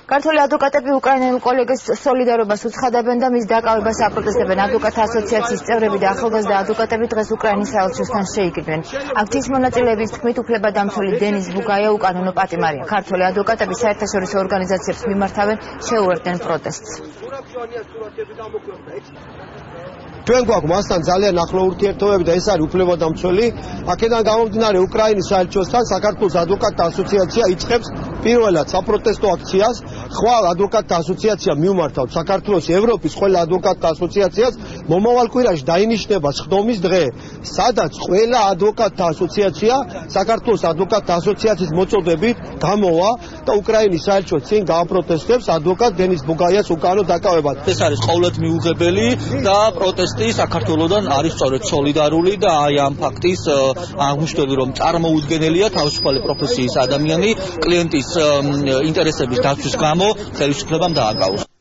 ქართველი ადვოკატები უკრაინელ კოლეგებს სოლიდარობას უცხადებენ და მის დაკავებას აპროტესტებენ. ადვოკატთა ასოციაციის წევრები და ახალგაზრდა ადვოკატები დღეს უკრაინის საელჩოსთან შეიკრიბნენ. აქციის მონაწილეების თქმით, უფლებადამცველი დენის ბუგაია უკანონო პატიმარია. ქართველი ადვოკატები საერთაშორისო ორგანიზაციებს მიმართავენ, შეუერთდნენ პროტესტს. ჩვენ გვაქვს მასთან ძალიან ახლო ურთიერთობები და ეს არის უფლებადამცველი. აქედან გამომდინარე უკრაინის საელჩოსთან საქართველოს ადვოკატთა ასოციაცია იწყებს პირველად საპროტესტო აქციას. ხვალ ადვოკატთა ასოციაცია მიუმართავთ საქართველოს ევროპის ყველა ადვოკატთა ასოციაციას. მომავალ კვირაში დაინიშნება სხდომის დღე, სადაც ყველა ადვოკატთა ასოციაცია საქართველოს ადვოკატთა ასოციაციის მოწოდებით გამოვა და უკრაინის საელჩოს წინ გააპროტესტებს ადვოკატ დენის ბუგაიას უკანონო დაკავებად. ეს არის ყოველთ მიუღებელი და პროტესტი საქართველოსთან არის სწორედ სოლიდარული და აი ამ ფაქტის აღმოჩნდება, რომ წარმოუდგენელია თავისუფალი პროფესიის ადამიანი კლიენტის ინტერესების დაცვის გამო ხელისუფლებამ დააკავოს.